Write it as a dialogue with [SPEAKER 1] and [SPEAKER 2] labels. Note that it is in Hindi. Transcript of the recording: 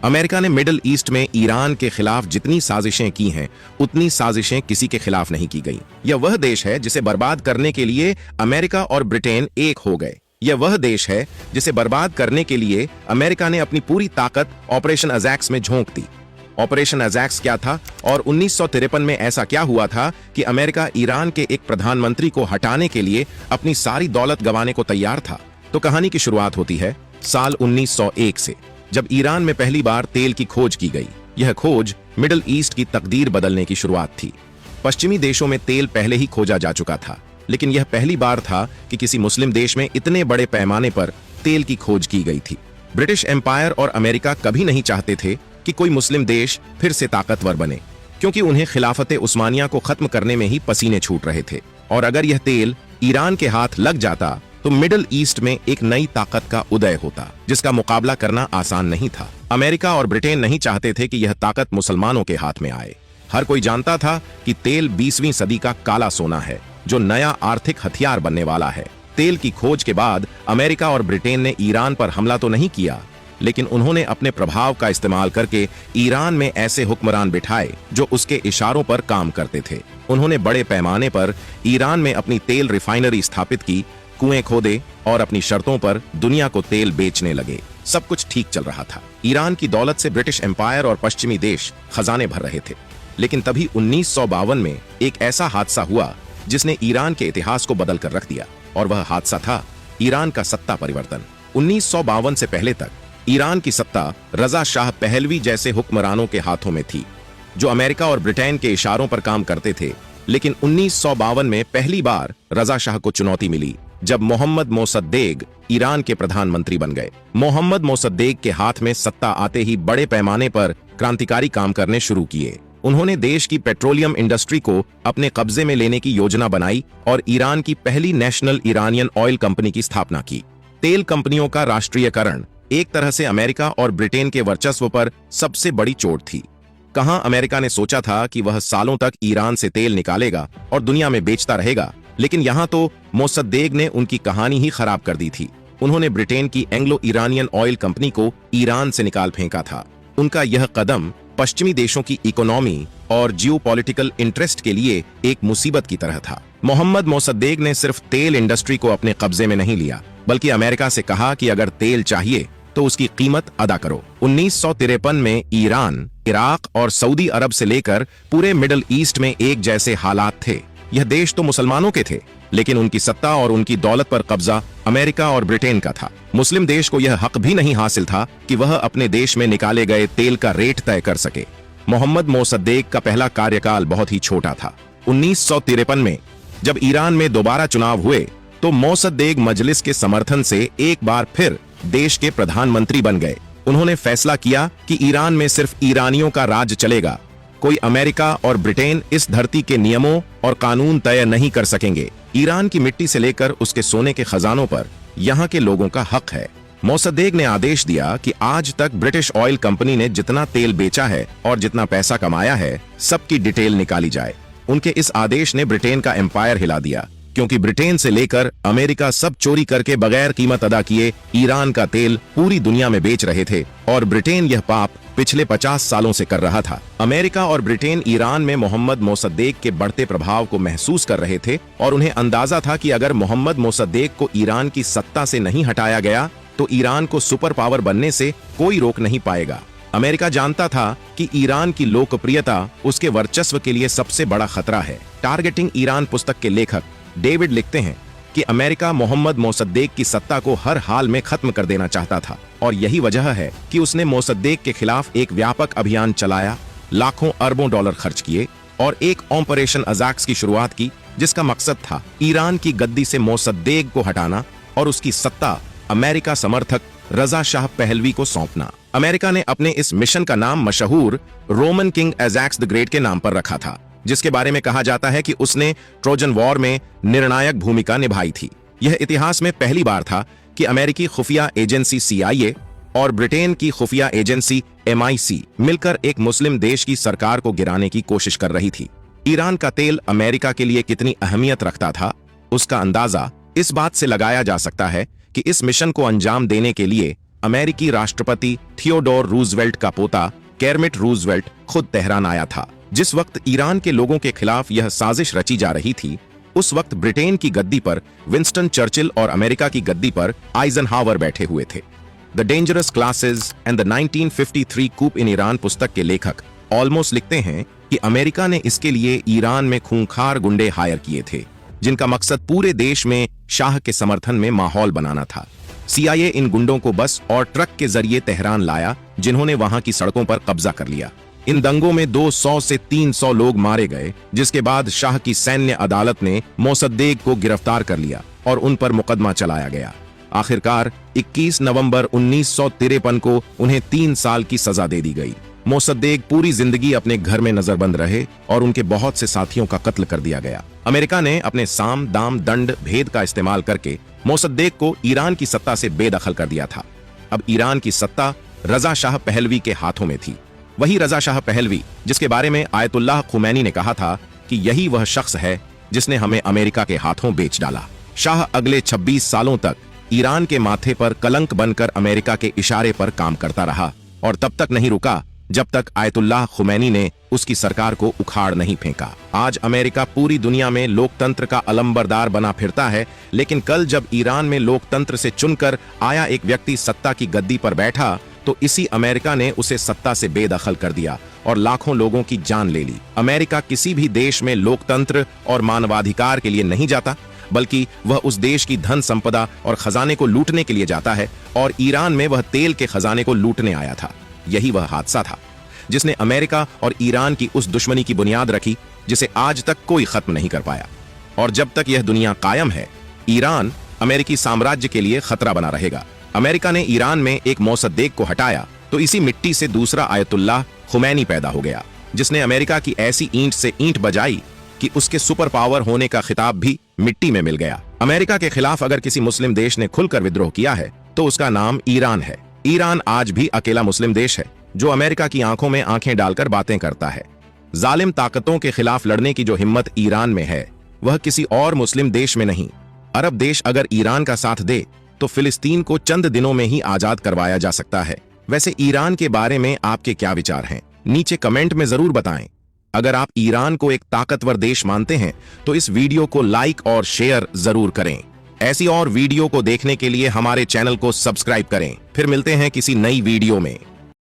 [SPEAKER 1] अमेरिका ने मिडिल ईस्ट में ईरान के खिलाफ जितनी साजिशें की हैं, उतनी साजिशें किसी के खिलाफ नहीं की गई। यह वह देश है जिसे बर्बाद करने के लिए अमेरिका और ब्रिटेन एक हो गए। यह वह देश है जिसे बर्बाद करने के लिए अमेरिका ने अपनी पूरी ताकत ऑपरेशन अजैक्स में झोंक दी। ऑपरेशन अजैक्स क्या था और 1953 में ऐसा क्या हुआ था कि अमेरिका ईरान के एक प्रधानमंत्री को हटाने के लिए अपनी सारी दौलत गंवाने को तैयार था? तो कहानी की शुरुआत होती है साल 1901 से, जब ईरान में पहली बार तेल की खोज की गई। यह खोज मिडिल ईस्ट की तकदीर बदलने की शुरुआत थी। पश्चिमी देशों में तेल पहले ही खोजा जा चुका था, लेकिन यह पहली बार था कि किसी मुस्लिम देश में इतने बड़े पैमाने पर तेल की खोज की गई थी। ब्रिटिश एम्पायर और अमेरिका कभी नहीं चाहते थे कि कोई मुस्लिम देश फिर से ताकतवर बने, क्योंकि उन्हें खिलाफत उस्मानिया को खत्म करने में ही पसीने छूट रहे थे। और अगर यह तेल ईरान के हाथ लग जाता तो मिडिल ईस्ट में एक नई ताकत का उदय होता, जिसका मुकाबला करना आसान नहीं था। अमेरिका और ब्रिटेन नहीं चाहते थे कि यह ताकत मुसलमानों के हाथ में आए। हर कोई जानता था कि तेल 20वीं सदी का काला सोना है, जो नया आर्थिक हथियार बनने वाला है। तेल की खोज के बाद अमेरिका और ब्रिटेन ने ईरान पर हमला तो नहीं किया, लेकिन उन्होंने अपने प्रभाव का इस्तेमाल करके ईरान में ऐसे हुक्मरान बिठाए जो उसके इशारों पर काम करते थे। उन्होंने बड़े पैमाने पर ईरान में अपनी तेल रिफाइनरी स्थापित की, कुएं खोदे और अपनी शर्तों पर दुनिया को तेल बेचने लगे। सब कुछ ठीक चल रहा था। ईरान की दौलत से ब्रिटिश एम्पायर और पश्चिमी देश खजाने भर रहे थे। लेकिन तभी 1952 में एक ऐसा हादसा हुआ जिसने ईरान के इतिहास को बदल कर रख दिया, और वह हादसा था ईरान का सत्ता परिवर्तन। 1952 से पहले तक ईरान की सत्ता रजा शाह पहलवी जैसे हुक्मरानों के हाथों में थी, जो अमेरिका और ब्रिटेन के इशारों पर काम करते थे। लेकिन 1952 में पहली बार रजा शाह को चुनौती मिली, जब मोहम्मद मोसद्देक ईरान के प्रधानमंत्री बन गए। मोहम्मद मोसद्देक के हाथ में सत्ता आते ही बड़े पैमाने पर क्रांतिकारी काम करने शुरू किए। उन्होंने देश की पेट्रोलियम इंडस्ट्री को अपने कब्जे में लेने की योजना बनाई और ईरान की पहली नेशनल इरानियन ऑयल कंपनी की स्थापना की। तेल कंपनियों का राष्ट्रीयकरण एक तरह से अमेरिका और ब्रिटेन के वर्चस्व पर सबसे बड़ी चोट थी। कहां अमेरिका ने सोचा था कि वह सालों तक ईरान से तेल निकालेगा और दुनिया में बेचता रहेगा, लेकिन यहां तो मोसद्देक ने उनकी कहानी ही खराब कर दी थी। उन्होंने ब्रिटेन की एंग्लो इरानियन ऑयल कंपनी को ईरान से निकाल फेंका था। उनका यह कदम पश्चिमी देशों की इकोनॉमी और जियोपॉलिटिकल इंटरेस्ट के लिए एक मुसीबत की तरह था। मोहम्मद मोसद्देक ने सिर्फ तेल इंडस्ट्री को अपने कब्जे में नहीं लिया, बल्कि अमेरिका से कहा कि अगर तेल चाहिए तो उसकी कीमत अदा करो। 1953 में ईरान, इराक और सऊदी अरब से लेकर पूरे मिडिल ईस्ट में एक जैसे हालात थे। यह देश तो मुसलमानों के थे, लेकिन उनकी सत्ता और उनकी दौलत पर कब्जा अमेरिका और ब्रिटेन का था। मुस्लिम देश को यह हक भी नहीं हासिल था कि वह अपने देश में निकाले गए तेल का रेट तय कर सके। मोहम्मद मोसद्देक का पहला कार्यकाल बहुत ही छोटा था। 1953 में जब ईरान में दोबारा चुनाव हुए तो मोसद्देक मजलिस के समर्थन से एक बार फिर देश के प्रधानमंत्री बन गए। उन्होंने फैसला किया कि ईरान में सिर्फ ईरानियों का राज चलेगा। कोई अमेरिका और ब्रिटेन इस धरती के नियमों और कानून तय नहीं कर सकेंगे। ईरान की मिट्टी से लेकर उसके सोने के खजानों पर यहाँ के लोगों का हक है। मोसद्देक ने आदेश दिया कि आज तक ब्रिटिश ऑयल कंपनी ने जितना तेल बेचा है और जितना पैसा कमाया है, सबकी डिटेल निकाली जाए। उनके इस आदेश ने ब्रिटेन का एम्पायर हिला दिया, क्योंकि ब्रिटेन से लेकर अमेरिका सब चोरी करके बगैर कीमत अदा किए ईरान का तेल पूरी दुनिया में बेच रहे थे, और ब्रिटेन यह पाप पिछले 50 सालों से कर रहा था। अमेरिका और ब्रिटेन ईरान में मोहम्मद मोसद्देक के बढ़ते प्रभाव को महसूस कर रहे थे, और उन्हें अंदाजा था कि अगर मोहम्मद मोसद्देक को ईरान की सत्ता से नहीं हटाया गया तो ईरान को सुपर पावर बनने से कोई रोक नहीं पाएगा। अमेरिका जानता था कि ईरान की लोकप्रियता उसके वर्चस्व के लिए सबसे बड़ा खतरा है। टारगेटिंग ईरान पुस्तक के लेखक डेविड लिखते हैं कि अमेरिका मोहम्मद मोसद्देक की सत्ता को हर हाल में खत्म कर देना चाहता था, और यही वजह है कि उसने मोसद्देक के खिलाफ एक व्यापक अभियान चलाया, लाखों अरबों डॉलर खर्च किए और एक ऑपरेशन अजैक्स की शुरुआत की, जिसका मकसद था ईरान की गद्दी से मोसद्देक को हटाना और उसकी सत्ता अमेरिका समर्थक रजा शाह पहलवी को सौंपना। अमेरिका ने अपने इस मिशन का नाम मशहूर Roman king Ajax the great के नाम पर रखा था, जिसके बारे में कहा जाता है कि उसने ट्रोजन वॉर में निर्णायक भूमिका निभाई थी। यह इतिहास में पहली बार था कि अमेरिकी खुफिया एजेंसी CIA और ब्रिटेन की खुफिया एजेंसी MI6 मिलकर एक मुस्लिम देश की सरकार को गिराने की कोशिश कर रही थी। ईरान का तेल अमेरिका के लिए कितनी अहमियत रखता था, उसका अंदाजा इस बात से लगाया जा सकता है कि इस मिशन को अंजाम देने के लिए अमेरिकी राष्ट्रपति थियोडोर रूजवेल्ट का पोता केरमिट रूजवेल्ट खुद तेहरान आया था। जिस वक्त ईरान के लोगों के खिलाफ यह साजिश रची जा रही थी, उस वक्त ब्रिटेन की गद्दी पर विंस्टन चर्चिल और अमेरिका की गद्दी पर आइजनहावर बैठे हुए थे। The dangerous classes and the 1953 coup in Iran पुस्तक के लेखक ऑलमोस्ट लिखते हैं कि अमेरिका ने इसके लिए ईरान में खूंखार गुंडे हायर किए थे, जिनका मकसद पूरे देश में शाह के समर्थन में माहौल बनाना था। CIA इन गुंडों को बस और ट्रक के जरिए तेहरान लाया, जिन्होंने वहां की सड़कों पर कब्जा कर लिया। इन दंगों में 200 से 300 लोग मारे गए, जिसके बाद शाह की सैन्य अदालत ने मोसद्देक को गिरफ्तार कर लिया और उन पर मुकदमा चलाया गया। आखिरकार 21 नवंबर 1953 को उन्हें 3 साल की सजा दे दी गई। मोसद्देक पूरी जिंदगी अपने घर में नजरबंद रहे और उनके बहुत से साथियों का कत्ल कर दिया गया। अमेरिका ने अपने साम दाम दंड भेद का इस्तेमाल करके मोसद्देक को ईरान की सत्ता से बेदखल कर दिया था। अब ईरान की सत्ता रजा शाह पहलवी के हाथों में थी। वही रजा शाह पहलवी जिसके बारे में आयतुल्लाह खुमैनी ने कहा था कि यही वह शख्स है जिसने हमें अमेरिका के हाथों बेच डाला। शाह अगले 26 सालों तक ईरान के माथे पर कलंक बनकर अमेरिका के इशारे पर काम करता रहा और तब तक नहीं रुका जब तक आयतुल्लाह खुमैनी ने उसकी सरकार को उखाड़ नहीं फेंका। आज अमेरिका पूरी दुनिया में लोकतंत्र का अलंबरदार बना फिरता है, लेकिन कल जब ईरान में लोकतंत्र से चुनकर आया एक व्यक्ति सत्ता की गद्दी पर बैठा, तो इसी अमेरिका ने उसे सत्ता से बेदखल कर दिया और लाखों लोगों की जान ले ली। अमेरिका किसी भी देश में लोकतंत्र और मानवाधिकार के लिए नहीं जाता, बल्कि वह उस देश की धन संपदा और खजाने को लूटने के लिए जाता है, और ईरान में वह तेल के खजाने को लूटने आया था। यही वह हादसा था जिसने अमेरिका और ईरान की उस दुश्मनी की बुनियाद रखी जिसे आज तक कोई खत्म नहीं कर पाया। और जब तक यह दुनिया कायम है, ईरान अमेरिकी साम्राज्य के लिए खतरा बना रहेगा। अमेरिका ने ईरान में एक मोसद्देक को हटाया तो इसी मिट्टी से दूसरा आयतुल्लाह खुमैनी पैदा हो गया, जिसने अमेरिका की ऐसी ईंट से ईंट बजाई कि उसके सुपर पावर होने का खिताब भी मिट्टी में मिल गया। अमेरिका के खिलाफ अगर किसी मुस्लिम देश ने खुलकर विद्रोह किया है तो उसका नाम ईरान है। ईरान आज भी अकेला मुस्लिम देश है जो अमेरिका की आंखों में आंखें डालकर बातें करता है। जालिम ताकतों के खिलाफ लड़ने की जो हिम्मत ईरान में है, वह किसी और मुस्लिम देश में नहीं। अरब देश अगर ईरान का साथ दे तो फिलिस्तीन को चंद दिनों में ही आजाद करवाया जा सकता है। वैसे ईरान के बारे में आपके क्या विचार हैं? नीचे कमेंट में जरूर बताएं। अगर आप ईरान को एक ताकतवर देश मानते हैं तो इस वीडियो को लाइक और शेयर जरूर करें। ऐसी और वीडियो को देखने के लिए हमारे चैनल को सब्सक्राइब करें। फिर मिलते हैं किसी नई वीडियो में।